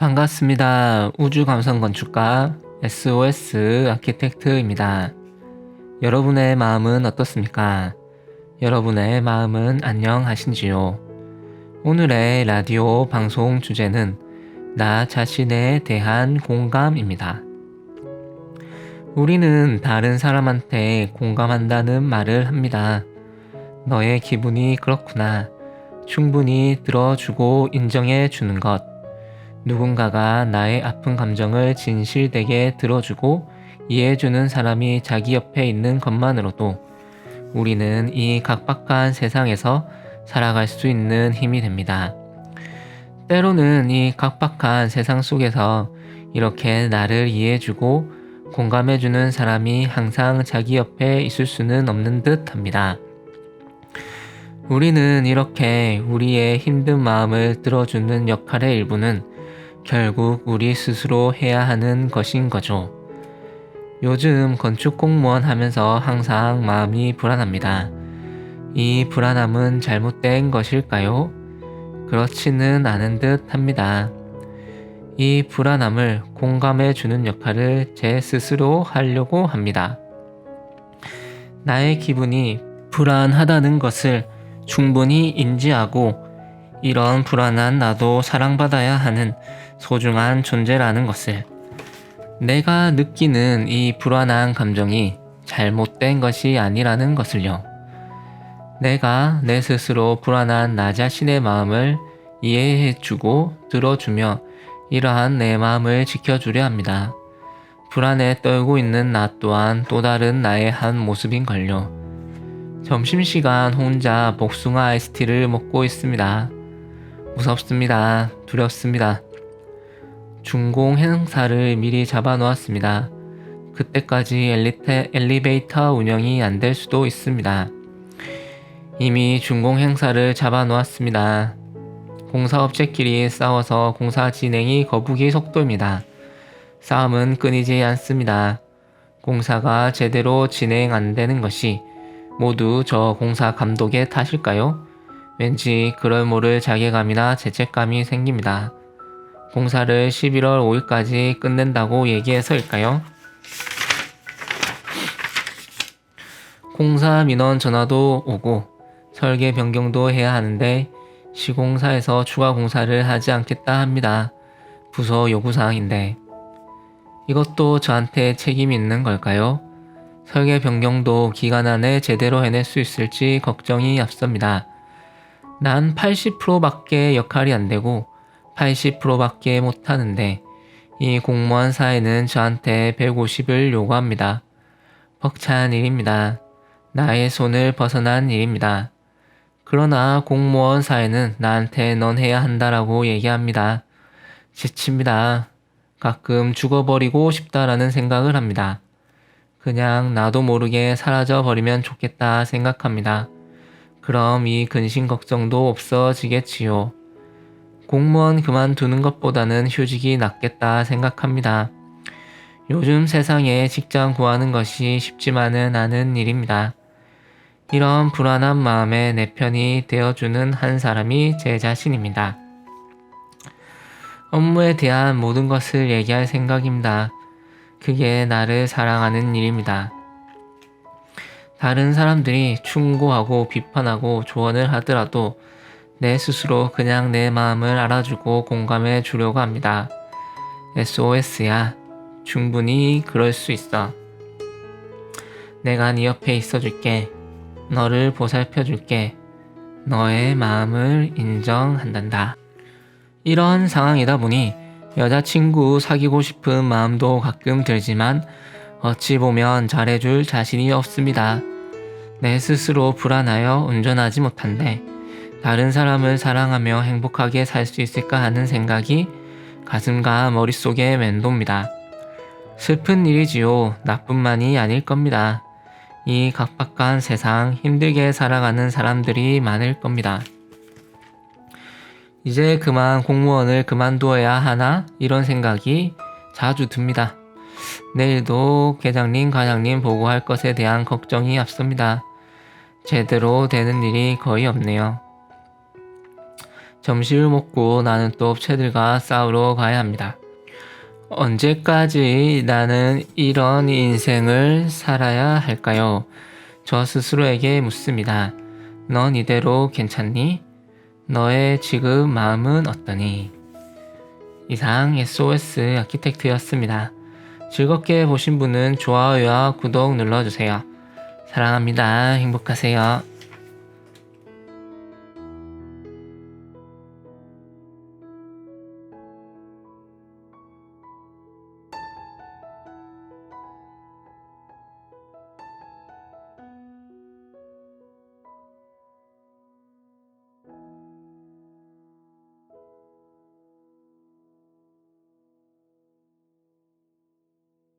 반갑습니다. 우주감성건축가 SOS 아키텍트입니다. 여러분의 마음은 어떻습니까? 여러분의 마음은 안녕하신지요? 오늘의 라디오 방송 주제는 나 자신에 대한 공감입니다. 우리는 다른 사람한테 공감한다는 말을 합니다. 너의 기분이 그렇구나. 충분히 들어주고 인정해 주는 것. 누군가가 나의 아픈 감정을 진실되게 들어주고 이해해주는 사람이 자기 옆에 있는 것만으로도 우리는 이 각박한 세상에서 살아갈 수 있는 힘이 됩니다. 때로는 이 각박한 세상 속에서 이렇게 나를 이해해주고 공감해주는 사람이 항상 자기 옆에 있을 수는 없는 듯 합니다. 우리는 이렇게 우리의 힘든 마음을 들어주는 역할의 일부는 결국 우리 스스로 해야 하는 것인 거죠. 요즘 건축 공무원 하면서 항상 마음이 불안합니다. 이 불안함은 잘못된 것일까요? 그렇지는 않은 듯 합니다. 이 불안함을 공감해 주는 역할을 제 스스로 하려고 합니다. 나의 기분이 불안하다는 것을 충분히 인지하고 이런 불안한 나도 사랑받아야 하는 소중한 존재라는 것을, 내가 느끼는 이 불안한 감정이 잘못된 것이 아니라는 것을요. 내가 내 스스로 불안한 나 자신의 마음을 이해해주고 들어주며 이러한 내 마음을 지켜주려 합니다. 불안에 떨고 있는 나 또한 또 다른 나의 한 모습인걸요. 점심시간 혼자 복숭아 아이스티를 먹고 있습니다. 무섭습니다. 두렵습니다. 준공 행사를 미리 잡아놓았습니다. 그때까지 엘리베이터 운영이 안 될 수도 있습니다. 이미 준공 행사를 잡아놓았습니다. 공사업체끼리 싸워서 공사 진행이 거북이 속도입니다. 싸움은 끊이지 않습니다. 공사가 제대로 진행 안 되는 것이 모두 저 공사 감독의 탓일까요? 왠지 그럴 모를 자괴감이나 죄책감이 생깁니다. 공사를 11월 5일까지 끝낸다고 얘기해서일까요? 공사 민원 전화도 오고 설계 변경도 해야 하는데 시공사에서 추가 공사를 하지 않겠다 합니다. 부서 요구사항인데 이것도 저한테 책임이 있는 걸까요? 설계 변경도 기간 안에 제대로 해낼 수 있을지 걱정이 앞섭니다. 난 80%밖에 역할이 안 되고 80%밖에 못하는데 이 공무원 사회는 저한테 150을 요구합니다. 벅찬 일입니다. 나의 손을 벗어난 일입니다. 그러나 공무원 사회는 나한테 넌 해야 한다라고 얘기합니다. 지칩니다. 가끔 죽어버리고 싶다라는 생각을 합니다. 그냥 나도 모르게 사라져버리면 좋겠다 생각합니다. 그럼 이 근심 걱정도 없어지겠지요. 공무원 그만두는 것보다는 휴직이 낫겠다 생각합니다. 요즘 세상에 직장 구하는 것이 쉽지만은 않은 일입니다. 이런 불안한 마음에 내 편이 되어주는 한 사람이 제 자신입니다. 업무에 대한 모든 것을 얘기할 생각입니다. 그게 나를 사랑하는 일입니다. 다른 사람들이 충고하고 비판하고 조언을 하더라도 내 스스로 그냥 내 마음을 알아주고 공감해 주려고 합니다. SOS야, 충분히 그럴 수 있어. 내가 네 옆에 있어줄게. 너를 보살펴줄게. 너의 마음을 인정한단다. 이런 상황이다 보니 여자친구 사귀고 싶은 마음도 가끔 들지만 어찌 보면 잘해줄 자신이 없습니다. 내 스스로 불안하여 운전하지 못한데 다른 사람을 사랑하며 행복하게 살 수 있을까 하는 생각이 가슴과 머릿속에 맴돕니다. 슬픈 일이지요. 나뿐만이 아닐 겁니다. 이 각박한 세상 힘들게 살아가는 사람들이 많을 겁니다. 이제 그만 공무원을 그만두어야 하나? 이런 생각이 자주 듭니다. 내일도 계장님, 과장님 보고할 것에 대한 걱정이 앞섭니다. 제대로 되는 일이 거의 없네요. 점심을 먹고 나는 또 업체들과 싸우러 가야 합니다. 언제까지 나는 이런 인생을 살아야 할까요? 저 스스로에게 묻습니다. 넌 이대로 괜찮니? 너의 지금 마음은 어떠니? 이상 SOS 아키텍트였습니다. 즐겁게 보신 분은 좋아요와 구독 눌러주세요. 사랑합니다. 행복하세요.